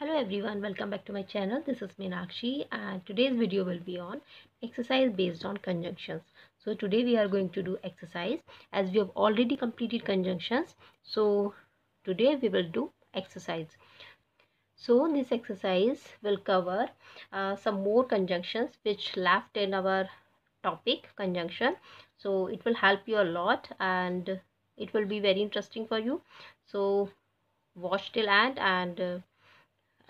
Hello everyone, welcome back to my channel. This is Meenakshi and today's video will be on exercise based on conjunctions. So today we are going to do exercise as we have already completed conjunctions. So today we will do exercise. So this exercise will cover some more conjunctions which left in our topic conjunction. So it will help you a lot and it will be very interesting for you. So watch till end and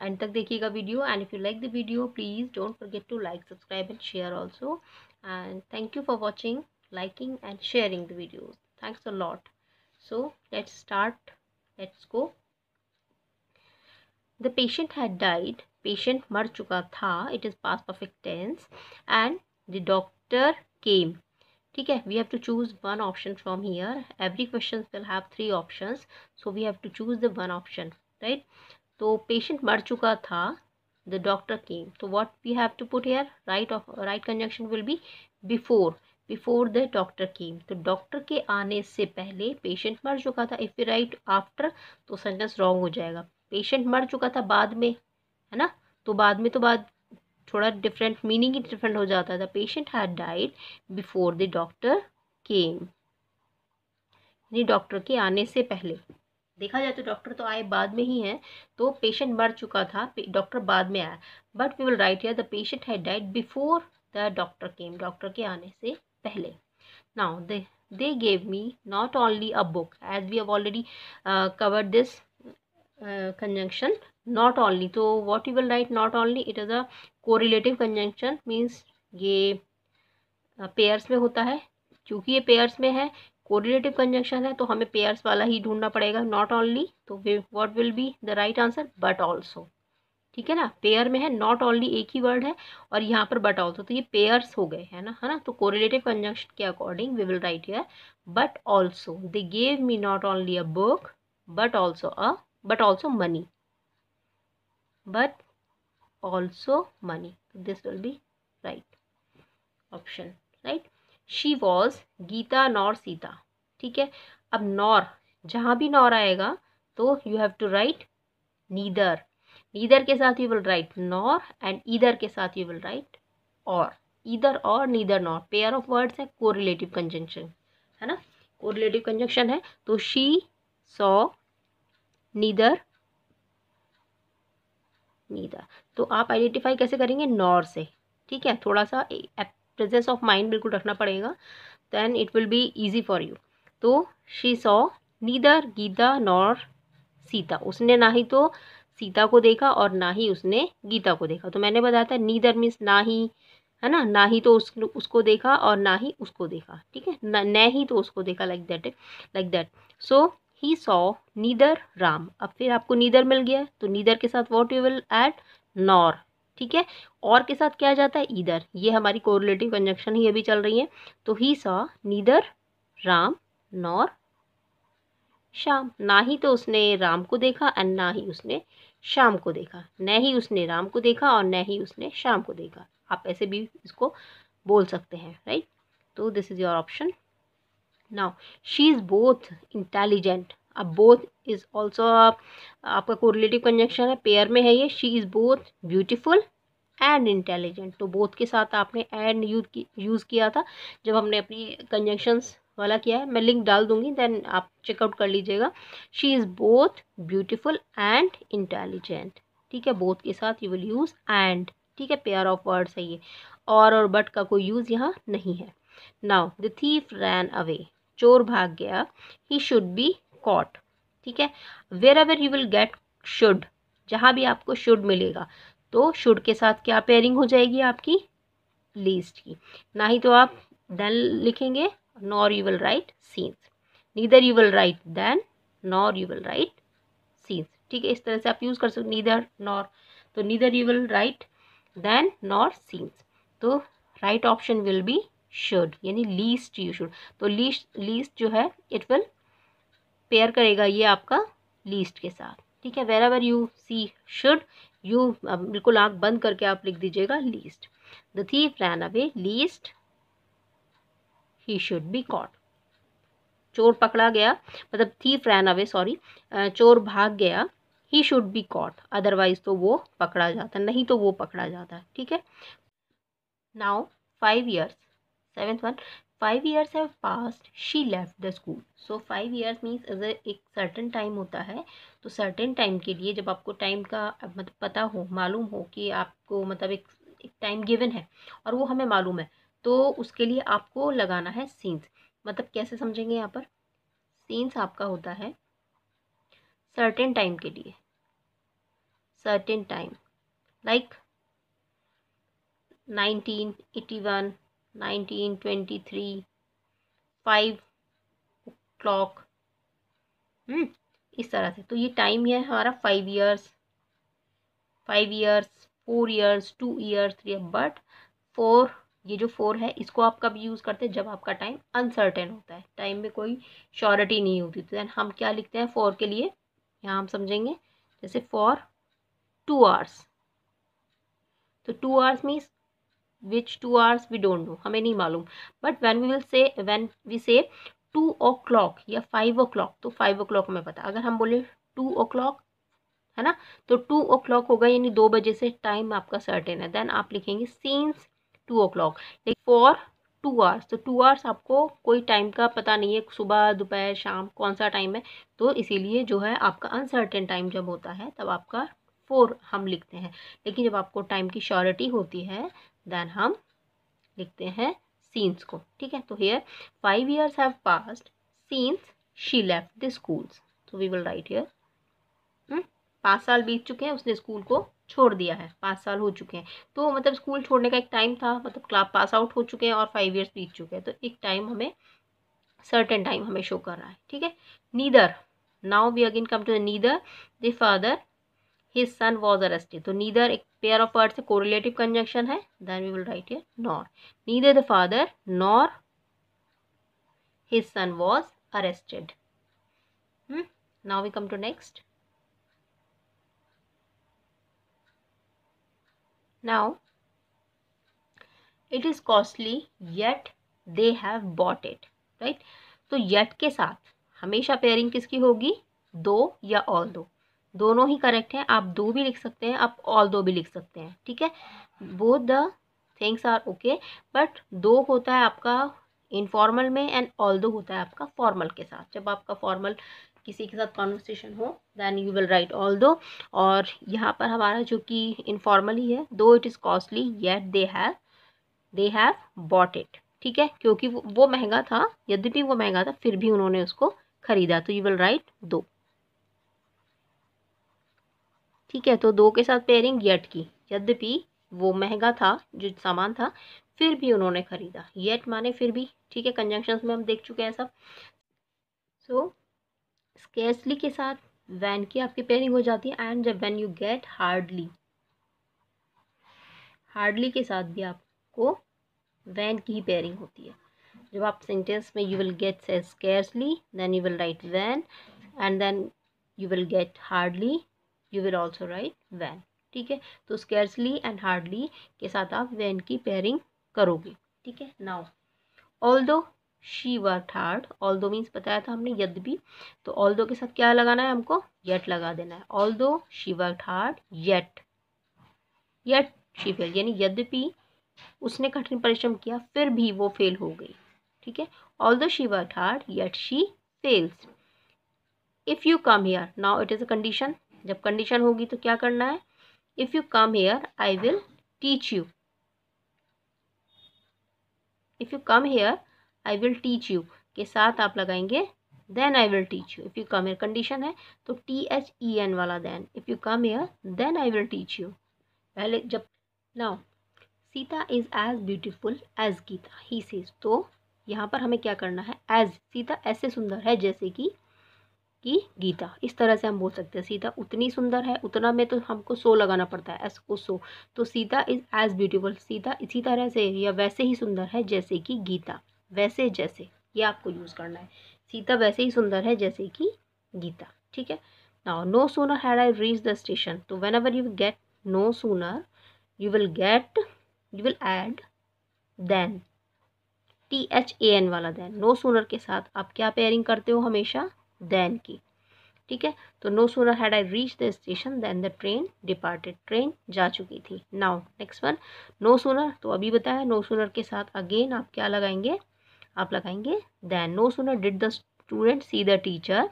end तक देखिएगा video and if you like the video please don't forget to like subscribe and share also and thank you for watching liking and sharing the videos. Thanks a lot. So let's start. Let's go. The patient had died. Patient मर चुका था. It is past perfect tense and the doctor came. ठीक है, we have to choose one option from here. Every question will have 3 options, so we have to choose the one option, right? तो patient मर चुका था, the doctor came. तो what we have to put here, right conjunction will be before the doctor came. तो doctor के आने से पहले पेशेंट मर चुका था. इफ़ यू राइट आफ्टर तो सेंटेंस रॉन्ग हो जाएगा. पेशेंट मर चुका था बाद में, है ना, तो बाद थोड़ा डिफरेंट मीनिंग ही डिफरेंट हो जाता था. Patient had died before the doctor केम, यानी डॉक्टर के आने से पहले. देखा जाए तो डॉक्टर तो आए बाद में ही है, तो पेशेंट मर चुका था, डॉक्टर बाद में आया. But we will write here the patient had died before the doctor came, doctor के आने से पहले. Now they gave me not only a book, as we have already covered this conjunction. Not only, तो what you will write not only, it is a correlative conjunction, means ये pairs में होता है. क्योंकि ये पेयर्स में है, correlative conjunction है, तो हमें पेयर्स वाला ही ढूंढना पड़ेगा, नॉट ओनली. तो what will be the right answer, but also. ठीक है ना, पेयर में है, नॉट ओनली एक ही वर्ड है और यहाँ पर बट ऑल्सो, तो ये पेयर्स हो गए, है ना. तो कोरिलेटिव कंजंक्शन के according we will write here but also. They gave me not only a book but also money. But also money, this will be right option, right. She was Gita nor Sita. ठीक है, अब nor, जहाँ भी nor आएगा तो you have to write neither. Neither के साथ you will write nor and either के साथ you will write or. Either और neither nor pair of words है, कोरिलेटिव कंजंक्शन है ना, कोरिलेटिव कंजंक्शन है. तो शी सॉ नीदर. तो आप आइडेंटिफाई कैसे करेंगे, नॉर से. ठीक है, थोड़ा सा प्रेजेंस ऑफ माइंड बिल्कुल रखना पड़ेगा, then it will be easy for you. तो she saw neither Geeta nor Sita. उसने ना ही तो सीता को देखा और ना ही उसने गीता को देखा. तो मैंने बताया था नीदर मीन्स ना ही, है ना, ना ही तो उसको देखा और ना ही उसको देखा. ठीक है, न ही तो उसको देखा, like that. So he saw neither Ram. अब फिर आपको नीदर मिल गया, तो नीदर के साथ what you will add, nor. ठीक है, और के साथ क्या आ जाता है, ईदर. ये हमारी कोरिलेटिव कंजंक्शन ही अभी चल रही है. तो he saw neither Ram nor Shyam. ना ही तो उसने राम को देखा एंड ना ही उसने श्याम को देखा. न ही उसने राम को देखा और न ही उसने श्याम को देखा. आप ऐसे भी इसको बोल सकते हैं, राइट. तो this is your option. Now she is both intelligent. अब बोथ इज ऑल्सो आपका कोरिलेटिव कंजंक्शन है, पेयर में है ये. She is both beautiful and intelligent. तो बोथ के साथ आपने एंड यूज़ किया था जब हमने अपनी कंजंक्शंस वाला किया है. मैं लिंक डाल दूंगी, देन आप चेकआउट कर लीजिएगा. She is both beautiful and intelligent. ठीक है, बोथ के साथ यू विल यूज़ एंड. ठीक है, पेयर ऑफ वर्ड्स है ये, और बट का कोई यूज़ यहाँ नहीं है. Now the thief ran away. चोर भाग गया. He should be caught. ठीक है, wherever you will get should, जहाँ भी आपको शुड मिलेगा तो शुड के साथ क्या पेयरिंग हो जाएगी आपकी, लीस्ट की. ना ही तो आप देन लिखेंगे, nor you will write since. Neither you will write then nor you will write since. ठीक है, इस तरह से आप यूज़ कर सकते, नीदर नॉर. तो neither you will write then nor since. तो right option will be should, यानी लीस्ट यू शुड. तो लीस्ट जो है इट विल पेयर करेगा ये आपका लीस्ट के साथ. ठीक है, wherever you see should, you बिल्कुल आंख बंद करके आप लिख दीजिएगा lest. The thief ran away lest he should be caught. चोर पकड़ा गया, मतलब थीफ रैन अवे, सॉरी, चोर भाग गया. He should be caught, otherwise तो वो पकड़ा जाता, नहीं तो वो पकड़ा जाता है, ठीक है। Now 5 years, 7th one, 5 years have passed, she left the school. So 5 years means अगर एक सर्टेन टाइम होता है, तो सर्टेन टाइम के लिए जब आपको टाइम का मतलब पता हो, मालूम हो कि आपको मतलब एक टाइम गिवन है और वो हमें मालूम है, तो उसके लिए आपको लगाना है सीन्स। मतलब कैसे समझेंगे यहाँ पर? सीन्स आपका होता है सर्टेन टाइम के लिए, सर्टेन टाइम लाइक 1981, 1923, 5 o'clock, इस तरह से। तो ये टाइम है हमारा 5 years, 5 years, 4 years, 2 years, 3 years, but 4, ये जो 4 है इसको आप कब यूज़ करते हैं? जब आपका टाइम अनसर्टेन होता है, टाइम में कोई श्योरिटी नहीं होती, तो देन हम क्या लिखते हैं 4 के लिए? यहाँ हम समझेंगे जैसे फॉर 2 hours, तो 2 hours means which 2 hours we don't know, हमें नहीं मालूम, बट व्हेन वी से 2 o'clock या 5 o'clock, तो 5 o'clock हमें पता। अगर हम बोले 2 o'clock, है ना, तो 2 o'clock होगा, यानी 2 बजे से टाइम आपका सर्टेन है, देन आप लिखेंगे सीन्स 2 o'clock। लेकिन फॉर 2 hours, तो 2 hours आपको कोई टाइम का पता नहीं है, सुबह दोपहर शाम कौन सा टाइम है, तो इसीलिए जो है आपका अनसर्टेन टाइम जब होता है तब आपका 4 हम लिखते हैं। लेकिन जब आपको टाइम की श्योरिटी होती है देन हम लिखते हैं सीन्स को, ठीक है। तो here 5 years have passed scenes she left the schools, तो वी विल राइट हियर 5 साल बीत चुके हैं, उसने स्कूल को छोड़ दिया है, 5 साल हो चुके हैं, तो मतलब स्कूल छोड़ने का एक टाइम था, मतलब क्लास पास आउट हो चुके हैं और 5 years बीत चुके हैं, तो एक टाइम हमें सर्टेन टाइम हमें शो कर रहा है, ठीक है। Neither, now we again come to neither the father his son was arrested, तो नीदर एक पेयर ऑफ वर्ड से कोरिलेटिव कंजंक्शन है, then we will write here nor, neither the father nor his son was arrested. Now we come to next. Now it is costly yet they have bought it, right? तो yet के साथ हमेशा pairing किसकी होगी? दो या all दो, दोनों ही करेक्ट हैं। आप दो भी लिख सकते हैं, आप ऑल दो भी लिख सकते हैं, ठीक है। Both the things are okay, but though होता है आपका इनफॉर्मल में एंड ऑल दो होता है आपका फॉर्मल के साथ। जब आपका फॉर्मल किसी के साथ कॉन्वर्सेशन हो then you will write although, और यहाँ पर हमारा जो कि इनफॉर्मली है, दो it is costly yet they have bought it, ठीक है, क्योंकि वो महंगा था, यद्यपि वो महंगा था फिर भी उन्होंने उसको खरीदा, तो यू विल राइट दो, ठीक है। तो दो के साथ पेयरिंग येट की, यद्यपि वो महंगा था जो सामान था फिर भी उन्होंने खरीदा, येट माने फिर भी, ठीक है। कंजंक्शंस में हम देख चुके हैं सब। सो स्केर्सली के साथ वैन की आपकी पेयरिंग हो जाती है, एंड जब when you get hardly, hardly के साथ भी आपको वैन की ही पेयरिंग होती है। जब आप सेंटेंस में you will get say scarcely, then you will write when, and then you will get hardly, you will also write when, ठीक है। तो स्केर्सली एंड हार्डली के साथ आप वैन की पेयरिंग करोगे, ठीक है। Now although she worked hard, although means बताया था हमने यद्यपि, तो ऑल्दो के साथ क्या लगाना है हमको? येट लगा देना है। Although she worked hard yet she fail, यानी यद्यपि उसने कठिन परिश्रम किया फिर भी वो फेल हो गई, ठीक है। Although she worked hard yet she fails. If you come here, now it is a condition, जब कंडीशन होगी तो क्या करना है? If you come here I will teach you, if you come here I will teach you के साथ आप लगाएंगे then I will teach you. If you come here condition है तो THEN वाला then, if you come here then I will teach you. पहले जब now Sita is as beautiful as Gita he says, तो यहाँ पर हमें क्या करना है? एज, सीता ऐसे सुंदर है जैसे कि गीता, इस तरह से हम बोल सकते हैं सीता उतनी सुंदर है, उतना में तो हमको सो लगाना पड़ता है, एस ओ सो, तो Sita is as beautiful, Sita इसी तरह से या वैसे ही सुंदर है जैसे कि गीता, वैसे जैसे, ये आपको यूज़ करना है, सीता वैसे ही सुंदर है जैसे कि गीता, ठीक है। Now no sooner had I reach the station, तो whenever you get no sooner you will add then, THAN वाला देन, नो सूनर के साथ आप क्या पेयरिंग करते हो? हमेशा देन की। ठीक है। तो no sooner had I reach the station then the train departed, train जा चुकी थी। Now next one, no sooner, तो अभी बताया नो सूनर के साथ अगेन आप क्या लगाएंगे, आप लगाएंगे then. No sooner did the student see the teacher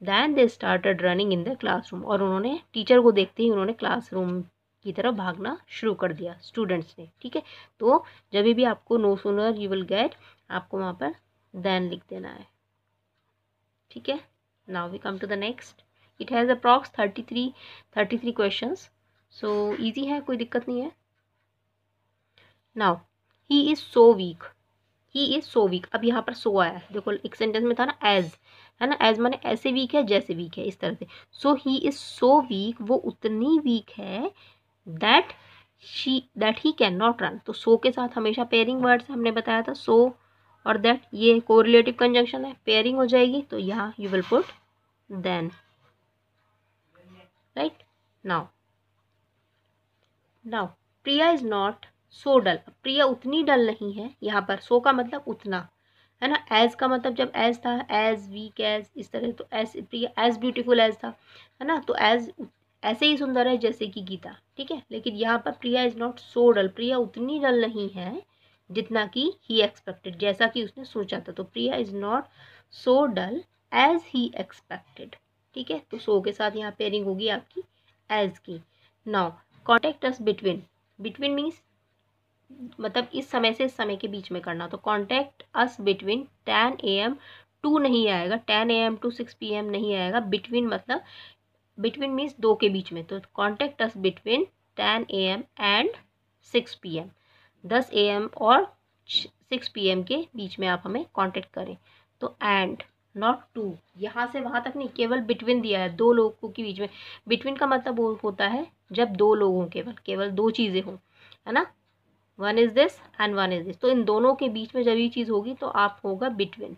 then they started running in the classroom, और उन्होंने टीचर को देखते ही उन्होंने क्लासरूम की तरफ भागना शुरू कर दिया स्टूडेंट्स ने। ठीक है, तो जब भी आपको no sooner you will get, आपको वहाँ पर देन लिख देना है। ठीक है, now we come to the next. It has approx 33 questions, so easy है, कोई दिक्कत नहीं है। Now he is so weak, he is so weak, अब यहाँ पर सो आया है, देखो एक सेंटेंस में था ना एज, है ना, एज माने ऐसे वीक है जैसे वीक है, इस तरह से। सो ही इज़ सो वीक, वो उतनी वीक है that he can not run. तो सो के साथ हमेशा पेयरिंग वर्ड्स हमने बताया था, सो और दैट, ये कोरिलेटिव कंजंक्शन है, पेयरिंग हो जाएगी, तो यहाँ you will put then, right. Now Priya is not so dull, Priya उतनी डल नहीं है, यहाँ पर सो का मतलब उतना, है ना, एज का मतलब जब एज था, एज वीक एज, इस तरह, तो एज प्रिया एज ब्यूटीफुल एज था, है ना, तो एज ऐसे ही सुंदर है जैसे कि गीता। ठीक है, लेकिन यहाँ पर प्रिया is not so dull, Priya उतनी डल नहीं है जितना कि ही एक्सपेक्टेड, जैसा कि उसने सोचा था। तो Priya is not so dull as he expected. ठीक है, तो सो के साथ यहाँ पेयरिंग होगी आपकी एज की। Now contact us between, between means मतलब इस समय से इस समय के बीच में करना, तो contact us between 10 AM to नहीं आएगा, 10 AM टू 6 PM नहीं आएगा, बिटवीन मतलब बिटवीन मीन्स दो के बीच में, तो contact us between 10 AM and 6 PM, 10 AM और 6 PM के बीच में आप हमें कॉन्टेक्ट करें। तो एंड नॉट टू, यहाँ से वहाँ तक नहीं, केवल बिटवीन दिया है, दो लोगों के बीच में। बिटवीन का मतलब वो होता है जब दो लोगों, केवल दो चीज़ें हों, है ना, one is this and one is this, तो इन दोनों के बीच में जब ये चीज़ होगी तो आप होगा बिटवीन।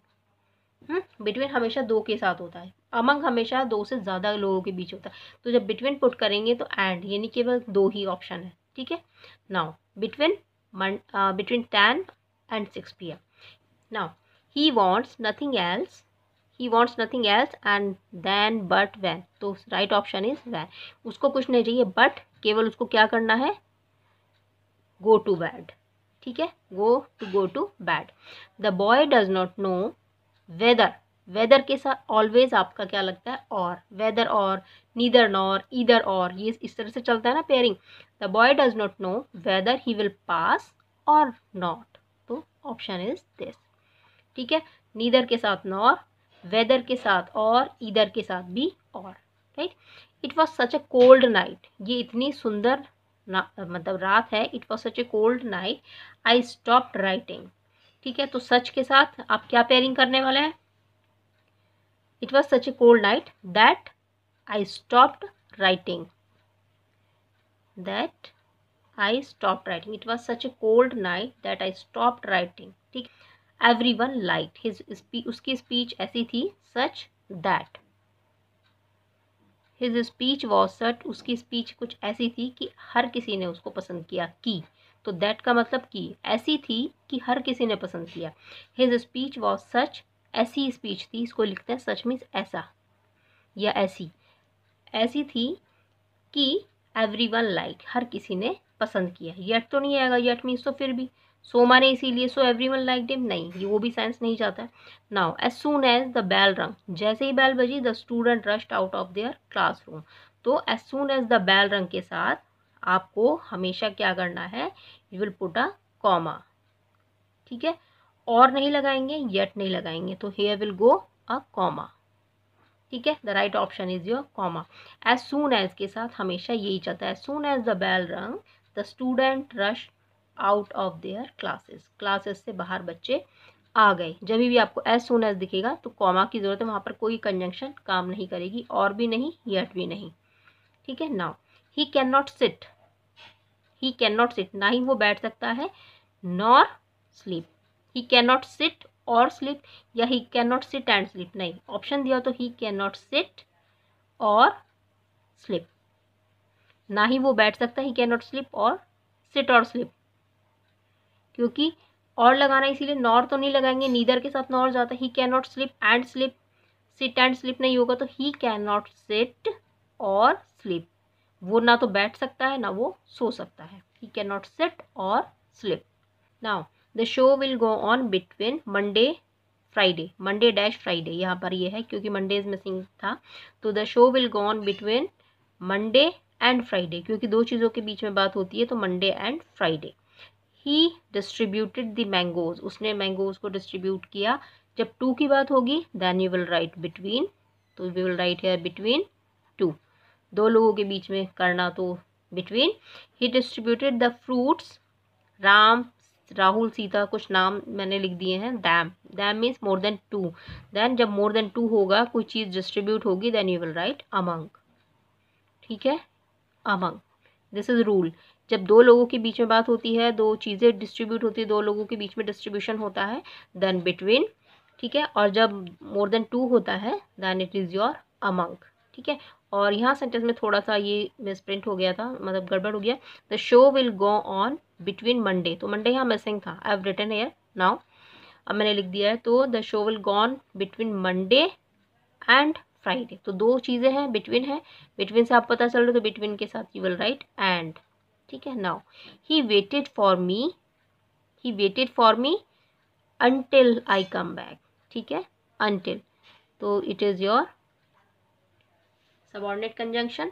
बिटवीन हमेशा दो के साथ होता है, अमंग हमेशा दो से ज़्यादा लोगों के बीच होता है, तो जब बिटवीन पुट करेंगे तो एंड, यानी केवल दो ही ऑप्शन है। ठीक है, now between 10 and 6 PM। Now he wants nothing else, he wants nothing else and then but when, तो राइट ऑप्शन इज वैन, उसको कुछ नहीं चाहिए बट केवल उसको क्या करना है, गो टू बैड। ठीक है, go to bed. The boy does not know whether, whether के साथ ऑलवेज आपका क्या लगता है और, वेदर और, नीदर नॉर, ईदर और, ये इस तरह से चलता है ना pairing. The boy does not know weather he will pass और नॉट, तो ऑप्शन इज दिस। ठीक है, नीदर के साथ नॉर, वेदर के साथ और, ईदर के साथ भी और, right. It was such a cold night, ये इतनी सुंदर मतलब रात है, it was such A cold night I stopped writing. ठीक है, तो सच के साथ आप क्या पेयरिंग करने वाले हैं, it was such A cold night that I stopped writing, that I stopped writing, it was such A cold night that I stopped writing. ठीक, एवरीवन लाइक्ड हिज स्पीच, उसकी स्पीच ऐसी थी, such that his speech was such, उसकी speech कुछ ऐसी थी कि हर किसी ने उसको पसंद किया, की, तो दैट का मतलब की, ऐसी थी कि हर किसी ने पसंद किया। हिज स्पीच वॉज सच, ऐसी स्पीच थी, इसको लिखते हैं सच मीन्स ऐसा या ऐसी, ऐसी थी कि एवरीवन लाइक, हर किसी ने पसंद किया। येट तो नहीं आएगा, येट मीन्स तो फिर भी, सो माने इसीलिए सो एवरीवन लाइक्ड हिम, नहीं, ये वो भी सेंस नहीं जाता है। Now as soon as the bell rang, जैसे ही बेल बजी the student rushed out of their classroom, तो as soon as the bell rang के साथ आपको हमेशा क्या करना है, you will put a comma. ठीक है, और नहीं लगाएंगे, येट नहीं लगाएंगे, तो here will go a comma. ठीक है, the right option is your comma. As soon as के साथ हमेशा यही चलता है, as soon as the bell rang the student rush out of their classes, classes से बाहर बच्चे आ गए। जब भी आपको एज सून एज दिखेगा तो कॉमा की जरूरत है, वहाँ पर कोई कंजंक्शन काम नहीं करेगी, और भी नहीं, येट भी नहीं। ठीक है, now he can not sit, he can not sit, ना ही वो बैठ सकता है, nor sleep, he can not sit और स्लीप, या he can not sit and sleep, नहीं, ऑप्शन दिया तो ही कैन नॉट सिट और स्लिप, ना ही वो बैठ सकता, ही कैन नॉट स्लिप और सिट और स्लिप, क्योंकि और लगाना इसीलिए, नॉर तो नहीं लगाएंगे, नीदर के साथ नॉर जाता है, he can not slip and slip, sit and sleep नहीं होगा तो ही कैन नॉट सिट और स्लीप, वो ना तो बैठ सकता है ना वो सो सकता है, ही कैन नॉट सिट और sleep. Now the show will go on between Monday Friday, Monday dash Friday, यहाँ पर ये है क्योंकि मंडे इज मिसिंग था, तो the show will go on between Monday and Friday, क्योंकि दो चीज़ों के बीच में बात होती है तो Monday and Friday. He distributed the mangoes, उसने मैंगोज को डिस्ट्रीब्यूट किया। जब टू की बात होगी then you will write between, तो we will write here between two, दो लोगों के बीच में करना तो between. He distributed the fruits, Ram Rahul Sita कुछ नाम मैंने लिख दिए हैं, them, them means more than two, then जब मोर देन टू होगा कोई चीज़ डिस्ट्रीब्यूट होगी then you will write among, ठीक है, अमंग, दिस इज रूल। जब दो लोगों के बीच में बात होती है, दो चीज़ें डिस्ट्रीब्यूट होती है, दो लोगों के बीच में डिस्ट्रीब्यूशन होता है देन बिटवीन, ठीक है, और जब मोर देन टू होता है then it is your among, ठीक है। और यहाँ सेंटेंस में थोड़ा सा ये मिसप्रिंट हो गया था, मतलब गड़बड़ हो गया, the show will go on between Monday, तो मंडे यहाँ मिसिंग था, I have written here now, अब मैंने लिख दिया है, तो the show will go on between Monday and Friday, तो दो चीज़ें हैं, बिटवीन है, बिटवीन से आप पता चल रहा है तो बिटवीन के साथ यू विल राइट एंड, ठीक है। Now he waited for me, he waited for me until I come back, ठीक है, until, तो it is your subordinate conjunction,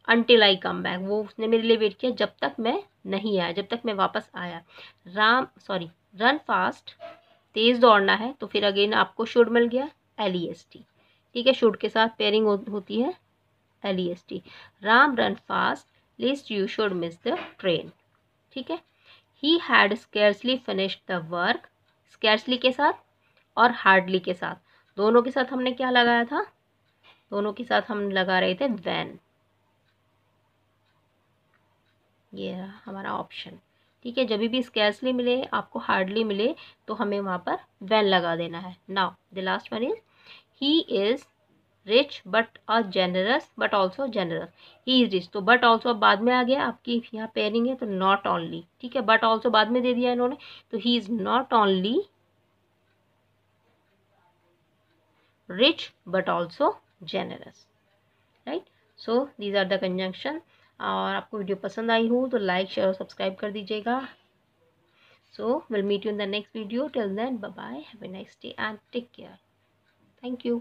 until I come back, वो उसने मेरे लिए वेट किया जब तक मैं नहीं आया, जब तक मैं वापस आया। रन फास्ट, तेज दौड़ना है, तो फिर अगेन आपको शुड मिल गया, LEST, ठीक है, शुड के साथ पेयरिंग होती है LEST। Ram run fast list you should miss the train, ठीक है। He had scarcely finished the work, scarcely के साथ और हार्डली के साथ, दोनों के साथ हमने क्या लगाया था, दोनों के साथ हम लगा रहे थे व्हेन, ये रहा हमारा ऑप्शन, ठीक है। जब भी स्केर्सली मिले आपको हार्डली मिले तो हमें वहाँ पर व्हेन लगा देना है। Now the last one is he is rich but a generous, but also generous, he is rich, तो बट ऑल्सो बाद में आ गया, आपकी यहाँ पेयरिंग है तो नॉट ओनली, ठीक है, बट ऑल्सो बाद में दे दिया इन्होंने, तो he is not only rich but also generous, right? So these are the conjunction। और आपको वीडियो पसंद आई हो तो लाइक शेयर और सब्सक्राइब कर दीजिएगा। So we'll meet you in the next video, till then bye bye, have a nice day and take care, thank you।